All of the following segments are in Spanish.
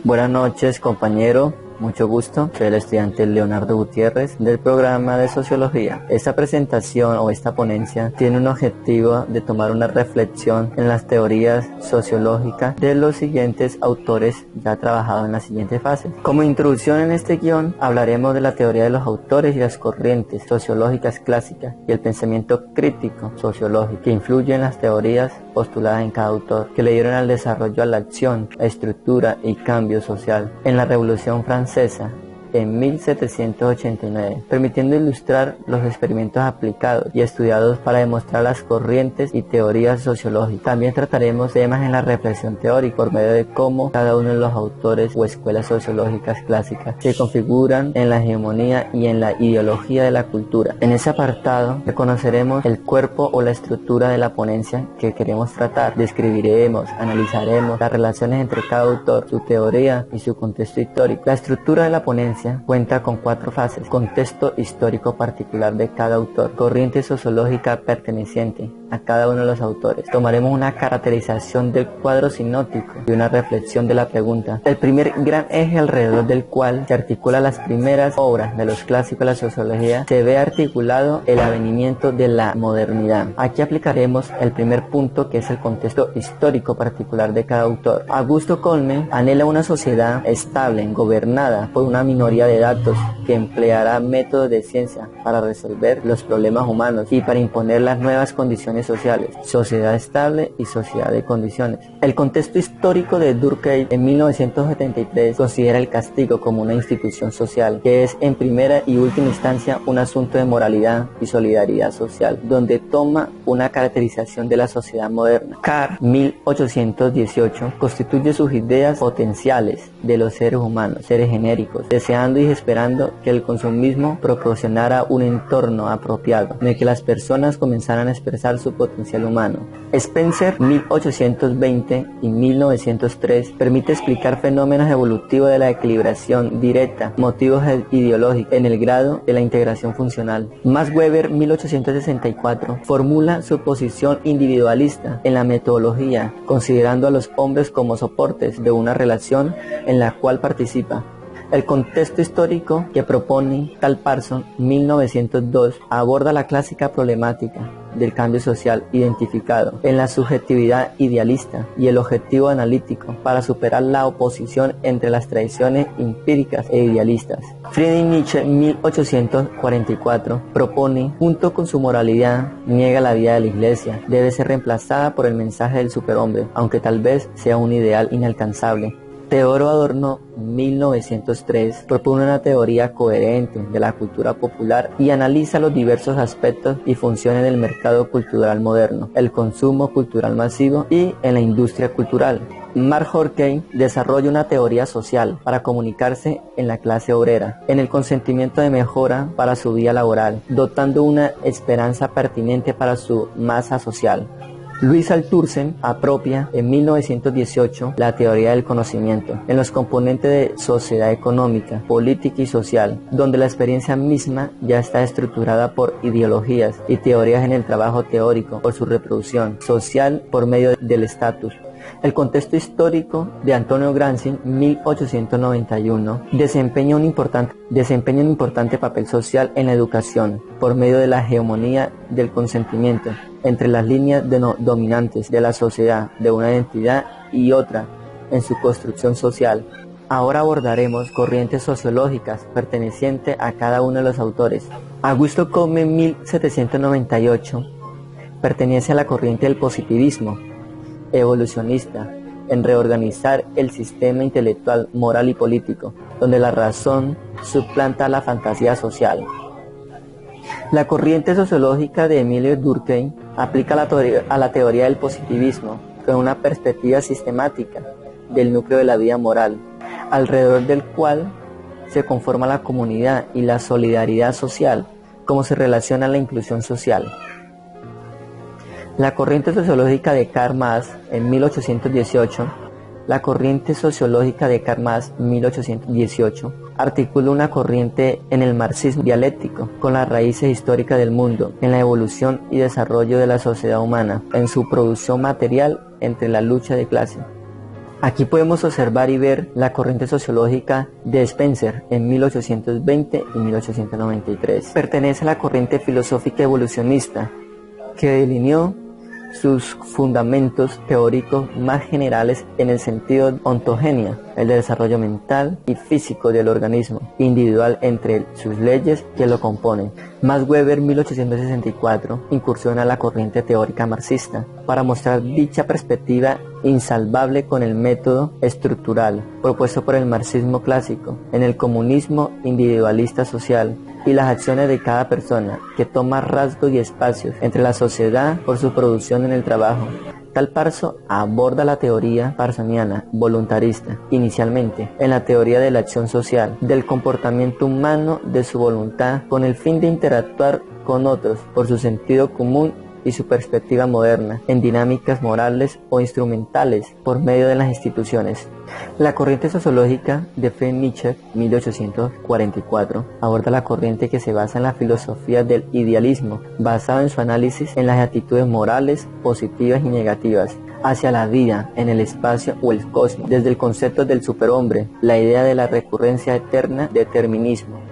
Buenas noches, compañero. Mucho gusto, soy el estudiante Leonardo Gutiérrez del programa de Sociología. Esta presentación o esta ponencia tiene un objetivo de tomar una reflexión en las teorías sociológicas de los siguientes autores ya trabajados en la siguiente fase. Como introducción en este guión hablaremos de la teoría de los autores y las corrientes sociológicas clásicas y el pensamiento crítico sociológico que influye en las teorías postuladas en cada autor, que le dieron al desarrollo a la acción, a estructura y cambio social en la Revolución Francesa en 1789, permitiendo ilustrar los experimentos aplicados y estudiados para demostrar las corrientes y teorías sociológicas. También trataremos temas en la reflexión teórica por medio de cómo cada uno de los autores o escuelas sociológicas clásicas se configuran en la hegemonía y en la ideología de la cultura. En ese apartado reconoceremos el cuerpo o la estructura de la ponencia que queremos tratar. Describiremos, analizaremos las relaciones entre cada autor, su teoría y su contexto histórico. La estructura de la ponencia cuenta con 4 fases: contexto histórico particular de cada autor, corriente sociológica perteneciente a cada uno de los autores. Tomaremos una caracterización del cuadro sinóptico y una reflexión de la pregunta. El primer gran eje alrededor del cual se articulan las primeras obras de los clásicos de la sociología se ve articulado el advenimiento de la modernidad. Aquí aplicaremos el primer punto, que es el contexto histórico particular de cada autor. Augusto Comte anhela una sociedad estable, gobernada por una minoría de datos que empleará métodos de ciencia para resolver los problemas humanos y para imponer las nuevas condiciones sociales, sociedad estable y sociedad de condiciones. El contexto histórico de Durkheim en 1973 considera el castigo como una institución social, que es en primera y última instancia un asunto de moralidad y solidaridad social, donde toma una caracterización de la sociedad moderna. Carr, 1818, constituye sus ideas potenciales de los seres humanos, seres genéricos, deseando y esperando que el consumismo proporcionara un entorno apropiado en el que las personas comenzaran a expresar su potencial humano. Spencer, 1820 y 1903, permite explicar fenómenos evolutivos de la equilibración directa, motivos ideológicos en el grado de la integración funcional. Max Weber, 1864, formula su posición individualista en la metodología, considerando a los hombres como soportes de una relación en la cual participa. El contexto histórico que propone Karl Parson, 1902, aborda la clásica problemática del cambio social identificado en la subjetividad idealista y el objetivo analítico para superar la oposición entre las tradiciones empíricas e idealistas. Friedrich Nietzsche, 1844, propone, junto con su moralidad, niega la vida de la iglesia, debe ser reemplazada por el mensaje del superhombre, aunque tal vez sea un ideal inalcanzable. Teodoro Adorno, 1903, propone una teoría coherente de la cultura popular y analiza los diversos aspectos y funciones del mercado cultural moderno, el consumo cultural masivo y en la industria cultural. Mark Horkheimer desarrolla una teoría social para comunicarse en la clase obrera, en el consentimiento de mejora para su vida laboral, dotando una esperanza pertinente para su masa social. Louis Althusser apropia en 1918 la teoría del conocimiento en los componentes de sociedad económica, política y social, donde la experiencia misma ya está estructurada por ideologías y teorías en el trabajo teórico, por su reproducción social por medio del estatus. El contexto histórico de Antonio Gramsci, 1891, desempeña un importante papel social en la educación por medio de la hegemonía del consentimiento entre las líneas dominantes de la sociedad de una identidad y otra en su construcción social. Ahora abordaremos corrientes sociológicas pertenecientes a cada uno de los autores. Augusto Comte, 1798, pertenece a la corriente del positivismo evolucionista, en reorganizar el sistema intelectual, moral y político, donde la razón suplanta la fantasía social. La corriente sociológica de Emile Durkheim aplica a la teoría del positivismo con una perspectiva sistemática del núcleo de la vida moral, alrededor del cual se conforma la comunidad y la solidaridad social, como se relaciona la inclusión social. La corriente sociológica de Karl Marx en 1818, articula una corriente en el marxismo dialéctico con las raíces históricas del mundo, en la evolución y desarrollo de la sociedad humana, en su producción material entre la lucha de clase. Aquí podemos observar y ver la corriente sociológica de Spencer en 1820 y 1893. Pertenece a la corriente filosófica evolucionista que delineó sus fundamentos teóricos más generales en el sentido de ontogenia, el desarrollo mental y físico del organismo individual entre sus leyes que lo componen. Max Weber, 1864, incursiona a la corriente teórica marxista para mostrar dicha perspectiva insalvable con el método estructural propuesto por el marxismo clásico en el comunismo individualista social y las acciones de cada persona, que toma rasgos y espacios entre la sociedad por su producción en el trabajo. Tal paso aborda la teoría parsoniana voluntarista, inicialmente en la teoría de la acción social, del comportamiento humano, de su voluntad, con el fin de interactuar con otros por su sentido común y su perspectiva moderna, en dinámicas morales o instrumentales por medio de las instituciones. La corriente sociológica de Friedrich Nietzsche, 1844, aborda la corriente que se basa en la filosofía del idealismo, basado en su análisis en las actitudes morales, positivas y negativas, hacia la vida, en el espacio o el cosmos, desde el concepto del superhombre, la idea de la recurrencia eterna, determinismo.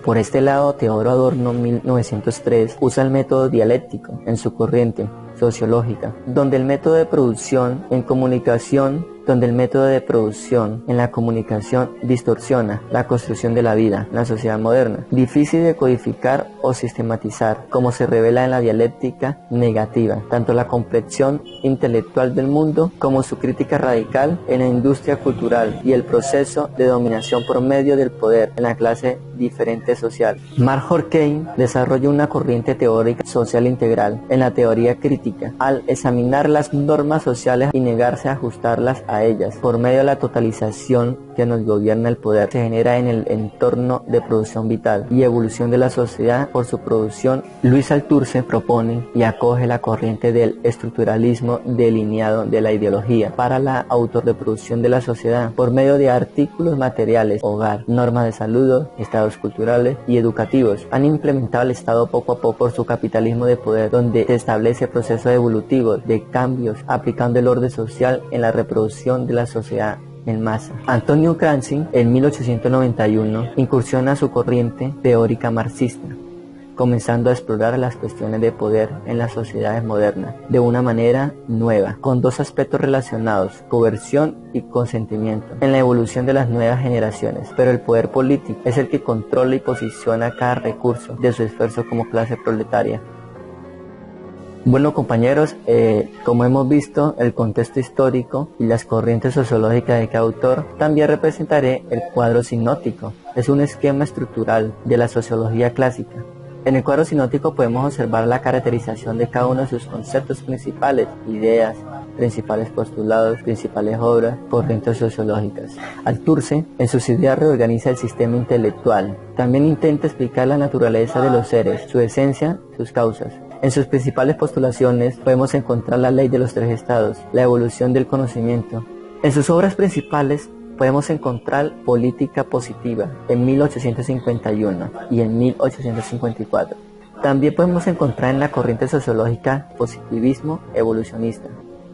Por este lado, Teodoro Adorno, 1903, usa el método dialéctico en su corriente sociológica, donde el método de producción en la comunicación distorsiona la construcción de la vida, la sociedad moderna, difícil de codificar o sistematizar, como se revela en la dialéctica negativa, tanto la complexión intelectual del mundo como su crítica radical en la industria cultural y el proceso de dominación por medio del poder en la clase diferente social. Mark Horkheim desarrolla una corriente teórica social integral en la teoría crítica, al examinar las normas sociales y negarse a ajustarlas a ellas. Por medio de la totalización que nos gobierna el poder, se genera en el entorno de producción vital y evolución de la sociedad por su producción. Luis Althusser propone y acoge la corriente del estructuralismo delineado de la ideología para la autorreproducción de la sociedad por medio de artículos materiales, hogar, normas de salud, estados culturales y educativos. Han implementado el Estado poco a poco por su capitalismo de poder, donde se establece procesos evolutivos de cambios aplicando el orden social en la reproducción de la sociedad en masa. Antonio Gramsci, en 1891, incursiona su corriente teórica marxista, comenzando a explorar las cuestiones de poder en las sociedades modernas de una manera nueva, con dos aspectos relacionados: coerción y consentimiento, en la evolución de las nuevas generaciones. Pero el poder político es el que controla y posiciona cada recurso de su esfuerzo como clase proletaria. Bueno, compañeros, como hemos visto, el contexto histórico y las corrientes sociológicas de cada autor, también representaré el cuadro sinóptico. Es un esquema estructural de la sociología clásica. En el cuadro sinóptico podemos observar la caracterización de cada uno de sus conceptos principales, ideas, principales postulados, principales obras, corrientes sociológicas. Althusser, en sus ideas, reorganiza el sistema intelectual. También intenta explicar la naturaleza de los seres, su esencia, sus causas. En sus principales postulaciones podemos encontrar la ley de los tres estados, la evolución del conocimiento. En sus obras principales podemos encontrar política positiva en 1851 y en 1854. También podemos encontrar en la corriente sociológica positivismo evolucionista.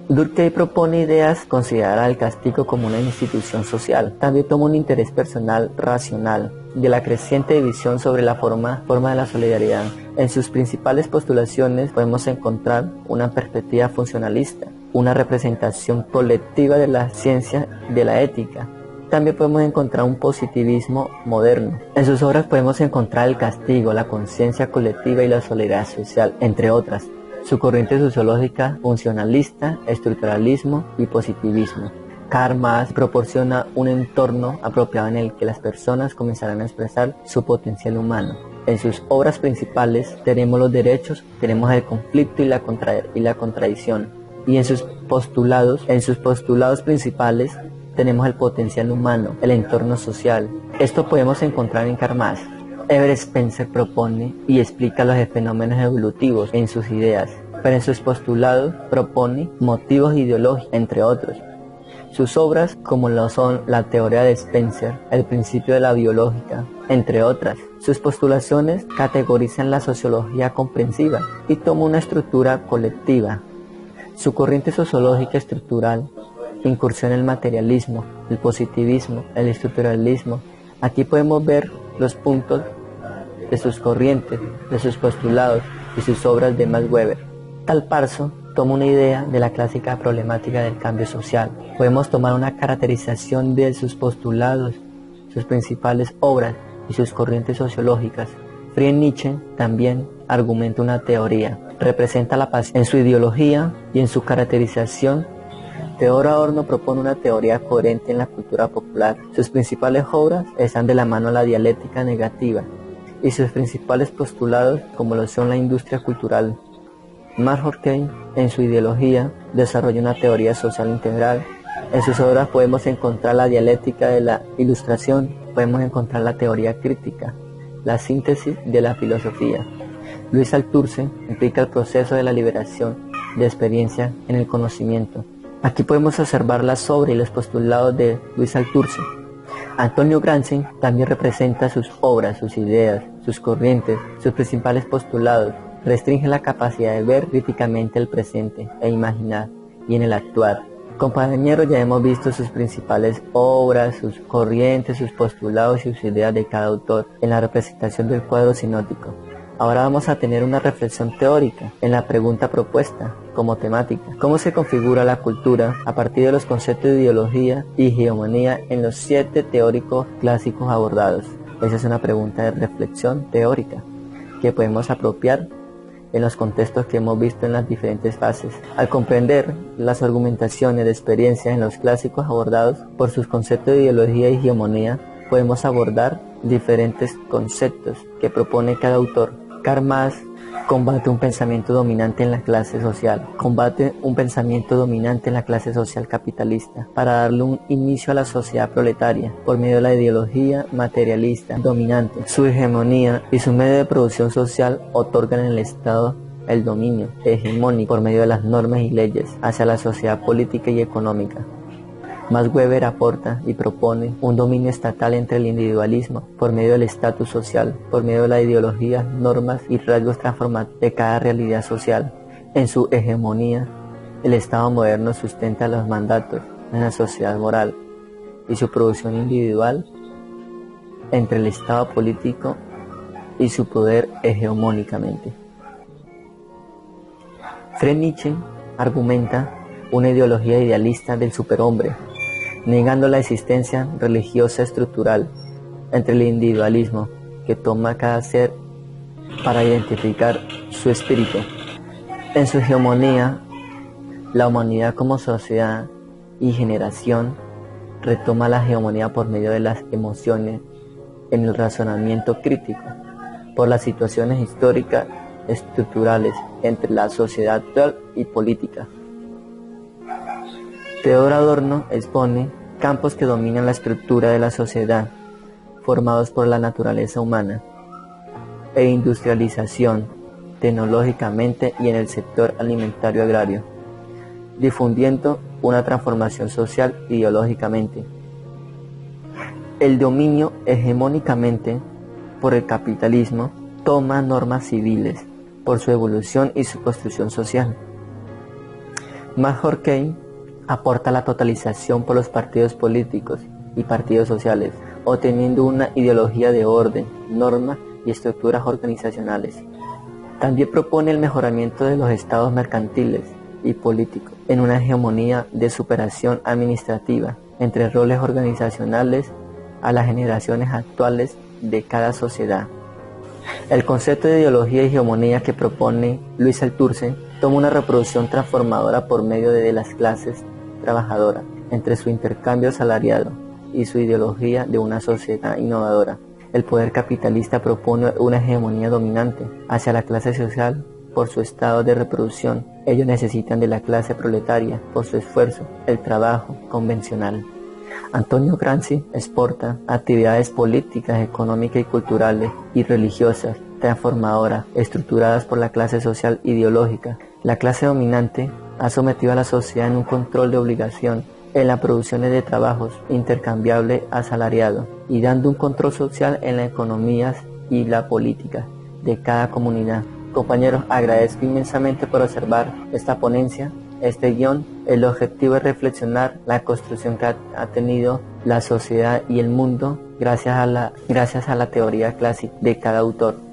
Durkheim propone ideas, considerar el castigo como una institución social. También toma un interés personal racional de la creciente división sobre la forma de la solidaridad. En sus principales postulaciones podemos encontrar una perspectiva funcionalista, una representación colectiva de la ciencia de la ética. También podemos encontrar un positivismo moderno. En sus obras podemos encontrar el castigo, la conciencia colectiva y la solidaridad social, entre otras. Su corriente sociológica funcionalista, estructuralismo y positivismo. Karl Marx proporciona un entorno apropiado en el que las personas comenzarán a expresar su potencial humano. En sus obras principales tenemos los derechos, tenemos el conflicto y la contradicción. Y en sus postulados principales tenemos el potencial humano, el entorno social. Esto podemos encontrar en Karl Marx. Herbert Spencer propone y explica los fenómenos evolutivos en sus ideas, pero en sus postulados propone motivos ideológicos, entre otros. Sus obras, como lo son la teoría de Spencer, el principio de la biológica, entre otras. Sus postulaciones categorizan la sociología comprensiva y toma una estructura colectiva. Su corriente sociológica estructural incursión en el materialismo, el positivismo, el estructuralismo. Aquí podemos ver los puntos de sus corrientes, de sus postulados y sus obras de Max Weber. Tal paso toma una idea de la clásica problemática del cambio social. Podemos tomar una caracterización de sus postulados, sus principales obras y sus corrientes sociológicas. Friedrich Nietzsche también argumenta una teoría, representa la paz en su ideología y en su caracterización. Theodor Adorno propone una teoría coherente en la cultura popular. Sus principales obras están de la mano a la dialéctica negativa y sus principales postulados como lo son la industria cultural. Max Horkheimer, en su ideología, desarrolla una teoría social integral. En sus obras podemos encontrar la dialéctica de la ilustración, podemos encontrar la teoría crítica, la síntesis de la filosofía. Louis Althusser implica el proceso de la liberación de experiencia en el conocimiento. Aquí podemos observar las obras y los postulados de Louis Althusser. Antonio Gramsci también representa sus obras, sus ideas, sus corrientes, sus principales postulados. Restringe la capacidad de ver críticamente el presente e imaginar y en el actuar. Compañeros, ya hemos visto sus principales obras, sus corrientes, sus postulados y sus ideas de cada autor en la representación del cuadro sinóptico. Ahora vamos a tener una reflexión teórica en la pregunta propuesta como temática. ¿Cómo se configura la cultura a partir de los conceptos de ideología y hegemonía en los 7 teóricos clásicos abordados? Esa es una pregunta de reflexión teórica que podemos apropiar en los contextos que hemos visto en las diferentes fases. Al comprender las argumentaciones de experiencia en los clásicos abordados por sus conceptos de ideología y hegemonía, podemos abordar diferentes conceptos que propone cada autor. Karl Marx combate un pensamiento dominante en la clase social, capitalista, para darle un inicio a la sociedad proletaria por medio de la ideología materialista dominante. Su hegemonía y su medio de producción social otorgan al Estado el dominio hegemónico por medio de las normas y leyes hacia la sociedad política y económica. Max Weber aporta y propone un dominio estatal entre el individualismo por medio del estatus social, por medio de la ideología, normas y rasgos transformadores de cada realidad social. En su hegemonía, el Estado moderno sustenta los mandatos en la sociedad moral y su producción individual entre el Estado político y su poder hegemónicamente. Friedrich Nietzsche argumenta una ideología idealista del superhombre, negando la existencia religiosa estructural entre el individualismo que toma cada ser para identificar su espíritu. En su hegemonía, la humanidad como sociedad y generación retoma la hegemonía por medio de las emociones en el razonamiento crítico por las situaciones históricas estructurales entre la sociedad actual y política. Theodor Adorno expone campos que dominan la estructura de la sociedad, formados por la naturaleza humana e industrialización tecnológicamente y en el sector alimentario agrario, difundiendo una transformación social ideológicamente. El dominio hegemónicamente por el capitalismo toma normas civiles por su evolución y su construcción social. Max Horkheimer aporta la totalización por los partidos políticos y partidos sociales, obteniendo una ideología de orden, normas y estructuras organizacionales. También propone el mejoramiento de los estados mercantiles y políticos en una hegemonía de superación administrativa entre roles organizacionales a las generaciones actuales de cada sociedad. El concepto de ideología y hegemonía que propone Louis Althusser toma una reproducción transformadora por medio de las clases trabajadoras, entre su intercambio salariado y su ideología de una sociedad innovadora. El poder capitalista propone una hegemonía dominante hacia la clase social por su estado de reproducción. Ellos necesitan de la clase proletaria por su esfuerzo, el trabajo convencional. Antonio Gramsci exporta actividades políticas, económicas y culturales y religiosas transformadoras, estructuradas por la clase social ideológica. La clase dominante ha sometido a la sociedad en un control de obligación en la producción de trabajos intercambiables asalariados y dando un control social en las economías y la política de cada comunidad. Compañeros, agradezco inmensamente por observar esta ponencia este guión, el objetivo es reflexionar la construcción que ha tenido la sociedad y el mundo gracias a la teoría clásica de cada autor.